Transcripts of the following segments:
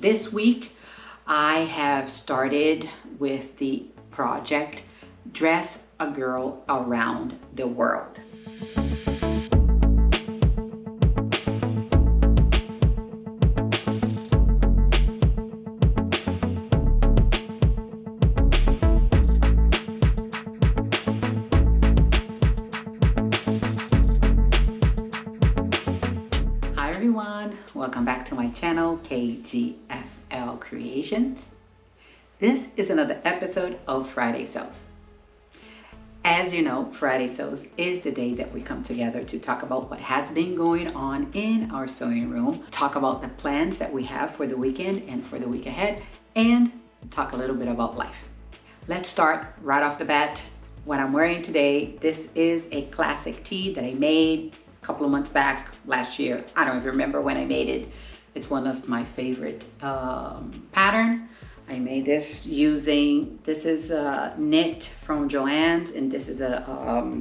This week, I have started with the project Dress a Girl Around the World. Hi everyone, welcome back to my channel, KGFL Creations. This is another episode of Fridaysews. As you know, Fridaysews is the day that we come together to talk about what has been going on in our sewing room, talk about the plans that we have for the weekend and for the week ahead, and talk a little bit about life. Let's start right off the bat. What I'm wearing today, this is a classic tee that I made a couple of months back last year. I don't even remember when I made it. It's one of my favorite pattern. I made this using, this is a knit from Joann's, and this is a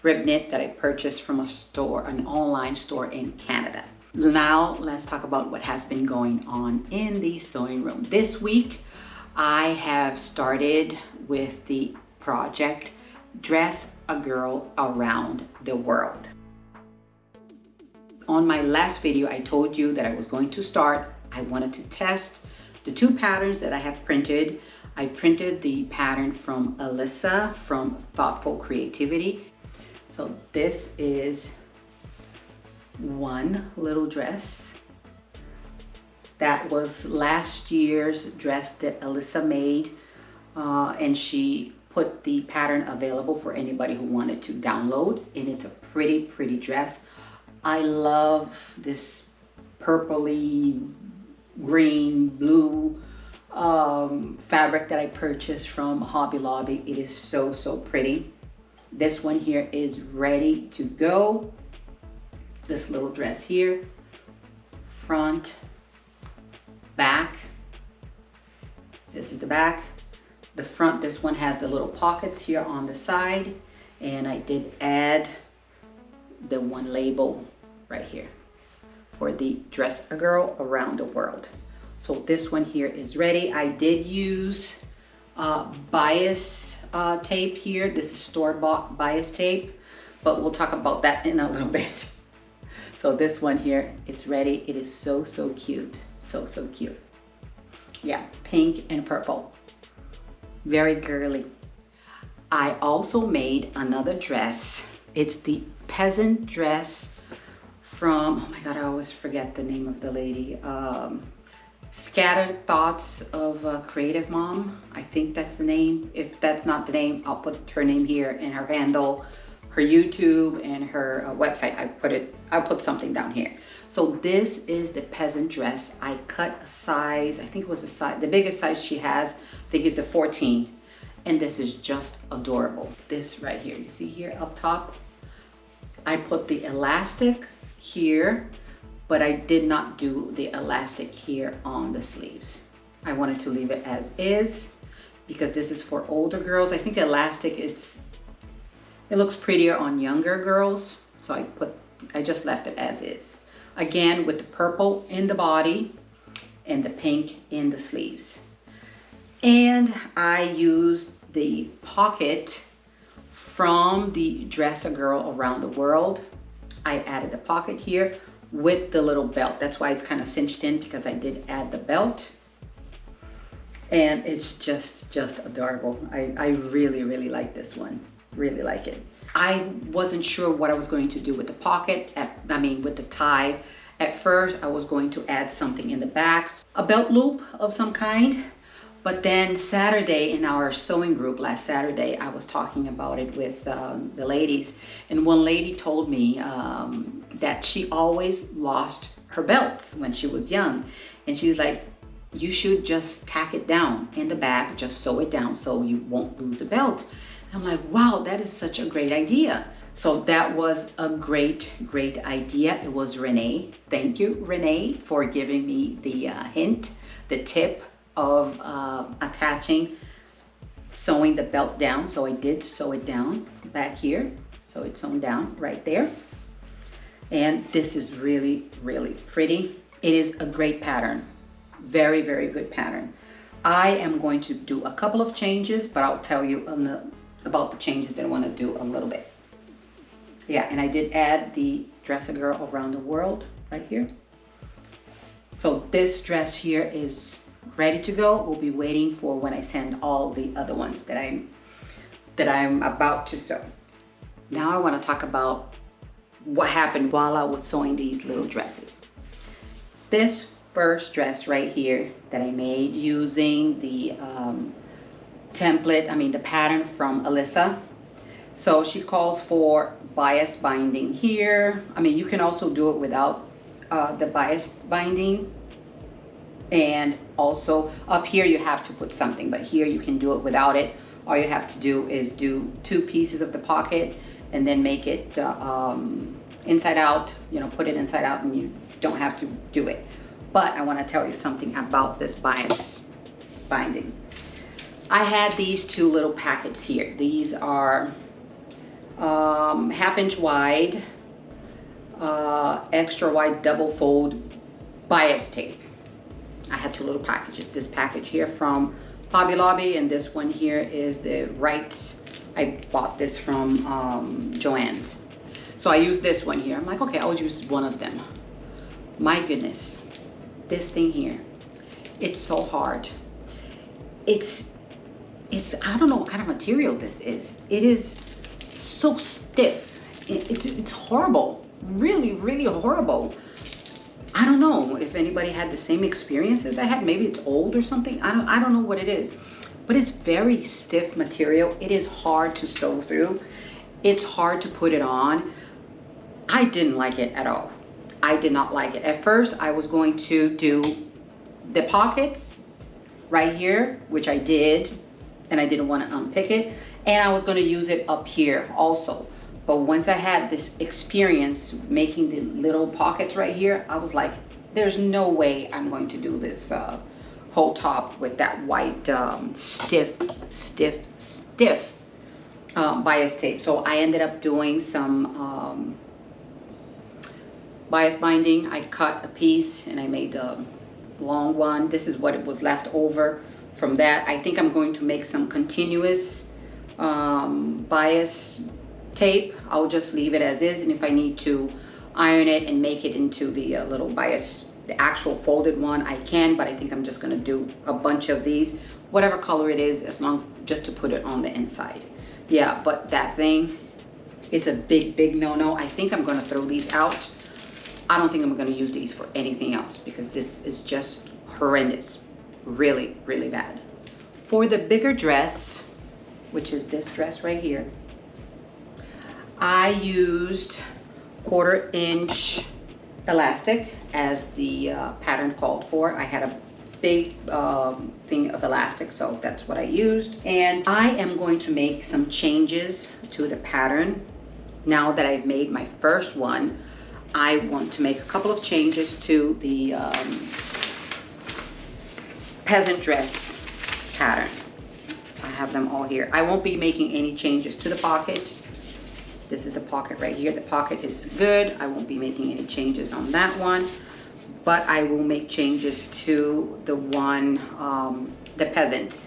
rib knit that I purchased from a store, an online store in Canada. Now let's talk about what has been going on in the sewing room. This week, I have started with the project Dress a Girl Around the World. On my last video, I told you that I was going to start. I wanted to test the two patterns that I have printed. I printed the pattern from Alyssa from Thoughtful Creativity. So this is one little dress. That was last year's dress that Alyssa made, and she put the pattern available for anybody who wanted to download, and it's a pretty dress. I love this purpley, green, blue fabric that I purchased from Hobby Lobby. It is so pretty. This one here is ready to go. This little dress here, front, back. This is the back. The front, this one has the little pockets here on the side, and I did add the one label right here for the Dress a Girl Around the World. So this one here is ready. I did use bias tape here. This is store-bought bias tape, but we'll talk about that in a little bit. So this one here, it's ready. It is so cute, so cute. Yeah, pink and purple, very girly. I also made another dress. It's the peasant dress from, oh my God, I always forget the name of the lady. Scattered Thoughts of a Creative Mom. I think that's the name. If that's not the name, I'll put her name here and her handle, her YouTube and her website. I'll put something down here. So this is the peasant dress. I cut a size, I think it was the biggest size she has, I think is the 14. And this is just adorable. This right here, you see here up top, I put the elastic here, but I did not do the elastic here on the sleeves. I wanted to leave it as is because this is for older girls. I think the elastic, it looks prettier on younger girls. So I just left it as is. Again, with the purple in the body and the pink in the sleeves. And I used the pocket from the Dress a Girl Around the World. I added the pocket here with the little belt. That's why it's kind of cinched in, because I did add the belt. And it's just adorable. I really like this one. Really like it. I wasn't sure what I was going to do with the pocket, with the tie. At first, I was going to add something in the back, a belt loop of some kind. But then Saturday in our sewing group, last Saturday, I was talking about it with the ladies. And one lady told me that she always lost her belts when she was young. And she's like, you should just tack it down in the back, just sew it down so you won't lose the belt. And I'm like, wow, that is such a great idea. So that was a great idea. It was Renee. Thank you, Renee, for giving me the hint, the tip of sewing the belt down. So I did sew it down back here. So it's sewn down right there. And this is really pretty. It is a great pattern. Very, very good pattern. I am going to do a couple of changes, but I'll tell you about the changes that I want to do a little bit. Yeah, and I did add the Dress a Girl Around the World right here. So this dress here is ready to go. We'll be waiting for when I send all the other ones that I'm about to sew. Now I want to talk about what happened while I was sewing these little dresses. This first dress right here that I made using the the pattern from Alyssa. So she calls for bias binding here. I mean, you can also do it without the bias binding. And also up here you have to put something, but here you can do it without it. All you have to do is do 2 pieces of the pocket and then make it inside out, put it inside out, and you don't have to do it. But I want to tell you something about this bias binding. I had these 2 little packets here. These are 1/2 inch wide, extra wide double fold bias tape. I had 2 little packages. This package here from Hobby Lobby, and this one here is the I bought this from Joann's. So I use this one here. I'm like, okay, I'll use one of them. My goodness, this thing here, it's so hard. It's I don't know what kind of material this is. It is so stiff. It's horrible. Really, really horrible. I don't know if anybody had the same experience as I had. Maybe it's old or something. I don't know what it is, but it's very stiff material. It is hard to sew through. It's hard to put it on. I didn't like it at all. I did not like it. At first, I was going to do the pockets right here, which I did, and I didn't want to unpick it. And I was going to use it up here also. But once I had this experience making the little pockets right here, I was like, there's no way I'm going to do this whole top with that white stiff bias tape. So I ended up doing some bias binding. I cut a piece and I made a long one. This is what it was left over from that. I think I'm going to make some continuous bias tape. I'll just leave it as is, and if I need to iron it and make it into the little bias, the actual folded one, I can, but I think I'm just gonna do a bunch of these, whatever color it is, as long just to put it on the inside. Yeah, but that thing, it's a big no-no. I think I'm gonna throw these out. I don't think I'm gonna use these for anything else because this is just horrendous. Really, really bad. For the bigger dress, which is this dress right here, I used 1/4 inch elastic as the pattern called for. I had a big thing of elastic, so that's what I used. And I am going to make some changes to the pattern. Now that I've made my first one, I want to make a couple of changes to the peasant dress pattern. I have them all here. I won't be making any changes to the pocket. This is the pocket right here. The pocket is good. I won't be making any changes on that one, but I will make changes to the one, the peasant.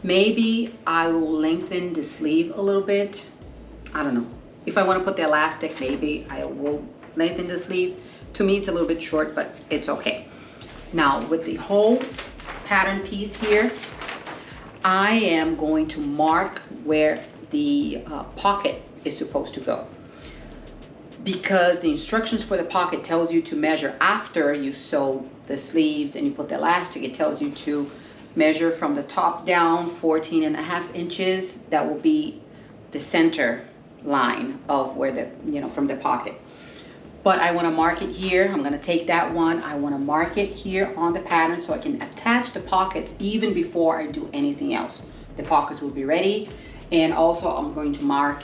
Maybe I will lengthen the sleeve a little bit. I don't know. If I want to put the elastic, maybe I will lengthen the sleeve. To me, it's a little bit short, but it's okay. Now, with the whole pattern piece here, I am going to mark where the pocket is supposed to go, because the instructions for the pocket tells you to measure after you sew the sleeves and you put the elastic. It tells you to measure from the top down 14.5 inches. That will be the center line of where the, from the pocket. But I want to mark it here. I'm going to take that one. I want to mark it here on the pattern so I can attach the pockets even before I do anything else. The pockets will be ready. And also I'm going to mark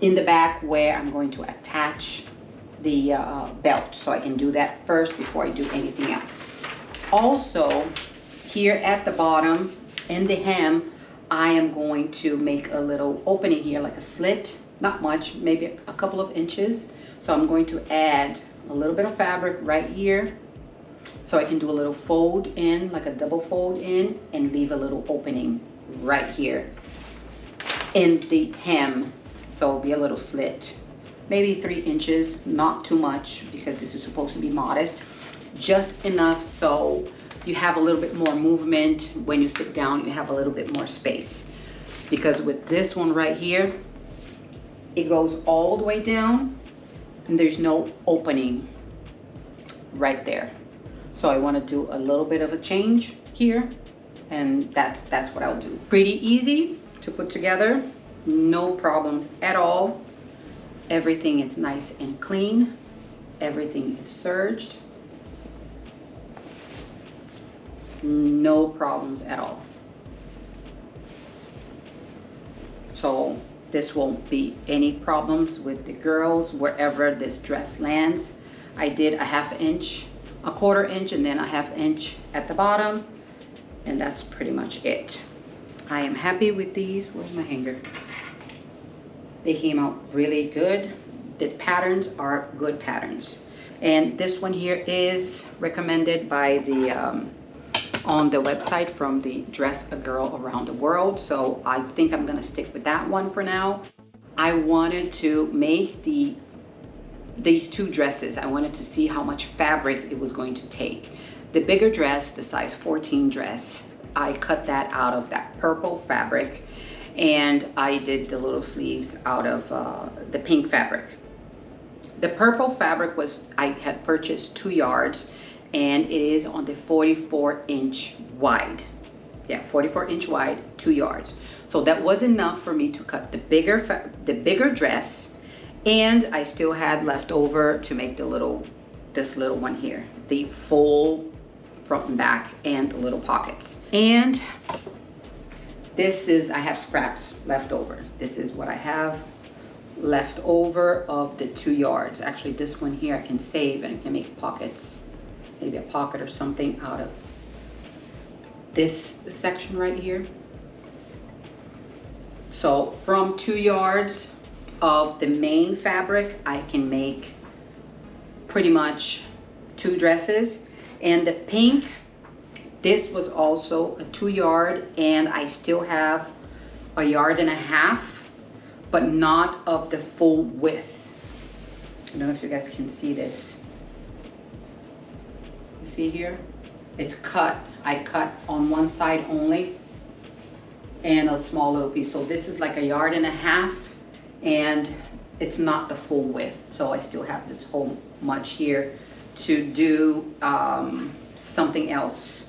in the back where I'm going to attach the belt, so I can do that first before I do anything else. Also, here at the bottom in the hem, I am going to make a little opening here, like a slit, not much, maybe a couple of inches. So I'm going to add a little bit of fabric right here, So I can do a little fold in, like a double fold in, and leave a little opening right here in the hem. So it'll be a little slit, maybe 3 inches, not too much because this is supposed to be modest, just enough so you have a little bit more movement. When you sit down, you have a little bit more space, because with this one right here, it goes all the way down and there's no opening right there. So I want to do a little bit of a change here, and that's what I'll do. Pretty easy to put together, no problems at all. Everything is nice and clean. Everything is serged. No problems at all. So this won't be any problems with the girls wherever this dress lands. I did a 1/2 inch, a 1/4 inch, and then a 1/2 inch at the bottom, and that's pretty much it. I am happy with these. Where's my hanger? They came out really good. The patterns are good patterns, and this one here is recommended by the on the website from the Dress a Girl Around the World, so I think I'm gonna stick with that one for now. I wanted to make these 2 dresses. I wanted to see how much fabric it was going to take. The bigger dress, the size 14 dress, I cut that out of that purple fabric, and I did the little sleeves out of the pink fabric. The purple fabric was, I had purchased 2 yards, and it is on the 44-inch wide. Yeah, 44-inch wide, 2 yards. So that was enough for me to cut the bigger dress, and I still had left over to make this little one here, the full front and back and the little pockets. And this is, I have scraps left over. This is what I have left over of the 2 yards. Actually, this one here I can save and I can make pockets, maybe a pocket or something out of this section right here. So from 2 yards of the main fabric, I can make pretty much 2 dresses. And the pink, this was also a 2 yard, and I still have a 1.5 yards, but not of the full width. I don't know if you guys can see this. You see here? It's cut. I cut on one side only and a small little piece. So this is like a 1.5 yards, and it's not the full width. So I still have this whole much here to do something else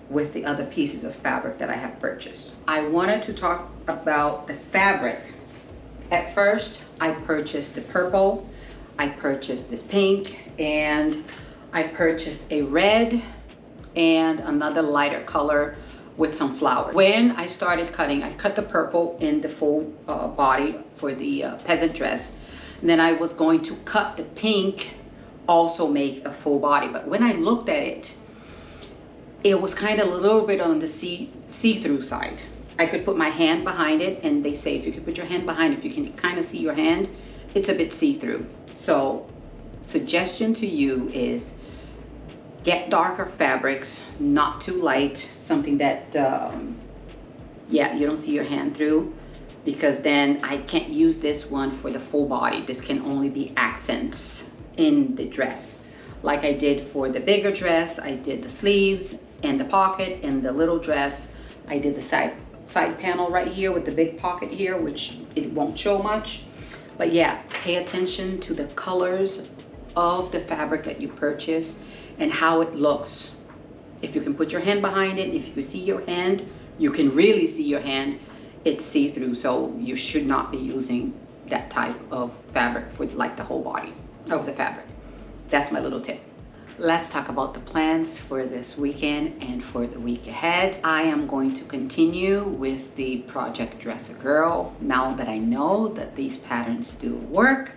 with the other pieces of fabric that I have purchased. I wanted to talk about the fabric. At first, I purchased the purple, I purchased this pink, and I purchased a red and another lighter color with some flowers. When I started cutting, I cut the purple in the full body for the peasant dress. And then I was going to cut the pink, also make a full body. But when I looked at it, it was kind of a little bit on the see-through side. I could put my hand behind it, and they say if you can put your hand behind it, if you can kind of see your hand, it's a bit see-through. So suggestion to you is get darker fabrics, not too light, something that yeah, you don't see your hand through, because then I can't use this one for the full body. This can only be accents in the dress. Like I did for the bigger dress, I did the sleeves and the pocket, and the little dress, I did the side panel right here with the big pocket here, which it won't show much. But yeah, pay attention to the colors of the fabric that you purchase and how it looks. If you can put your hand behind it, if you can see your hand, you can really see your hand, it's see-through. So you should not be using that type of fabric for like the whole body of the fabric. That's my little tip. Let's talk about the plans for this weekend and for the week ahead. I am going to continue with the Project Dress a Girl. Now that I know that these patterns do work,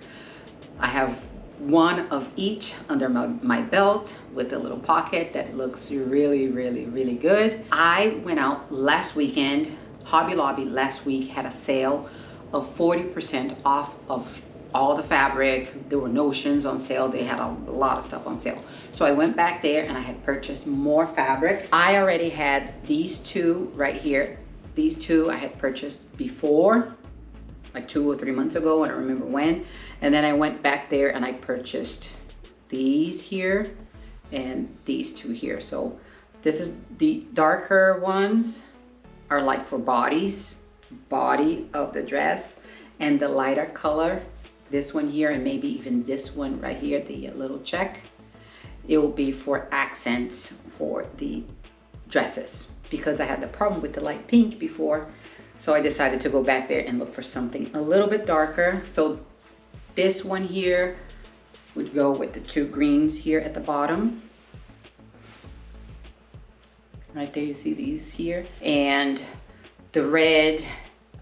I have one of each under my belt with a little pocket that looks really, really, really good. I went out last weekend. Hobby Lobby last week had a sale of 40% off of all the fabric. There were notions on sale. They had a lot of stuff on sale. So I went back there and I had purchased more fabric. I already had these two right here. These two I had purchased before, like 2 or 3 months ago. I don't remember when. And then I went back there and I purchased these here and these two here. So this is the darker ones are like for bodies, body of the dress, and the lighter color, this one here and maybe even this one right here, the little check, it will be for accents for the dresses, because I had the problem with the light pink before. So I decided to go back there and look for something a little bit darker. So this one here would go with the 2 greens here at the bottom. Right there, you see these here. And the red,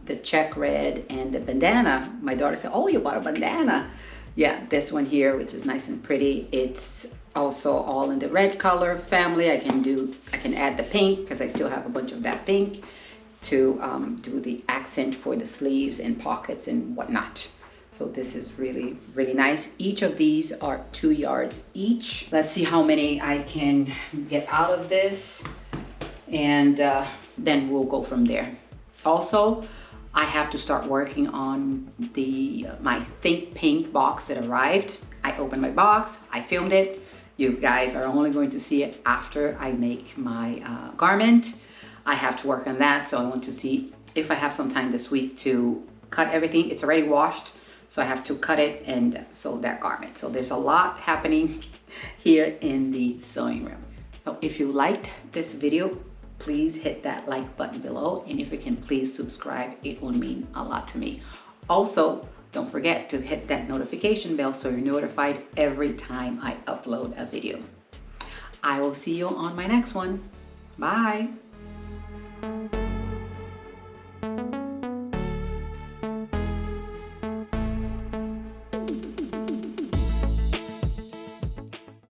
the check red, and the bandana. My daughter said, oh, you bought a bandana. Yeah, this one here, which is nice and pretty. It's also all in the red color family. I can add the pink because I still have a bunch of that pink to do the accent for the sleeves and pockets and whatnot. So this is really, really nice. Each of these are 2 yards each. Let's see how many I can get out of this, and then we'll go from there. Also, I have to start working on my Think Pink box that arrived. I opened my box, I filmed it. You guys are only going to see it after I make my garment. I have to work on that, so I want to see if I have some time this week to cut everything. It's already washed, so I have to cut it and sew that garment. So there's a lot happening here in the sewing room. So if you liked this video, please hit that like button below, and if you can please subscribe, it will mean a lot to me. Also, don't forget to hit that notification bell so you're notified every time I upload a video. I will see you on my next one. Bye.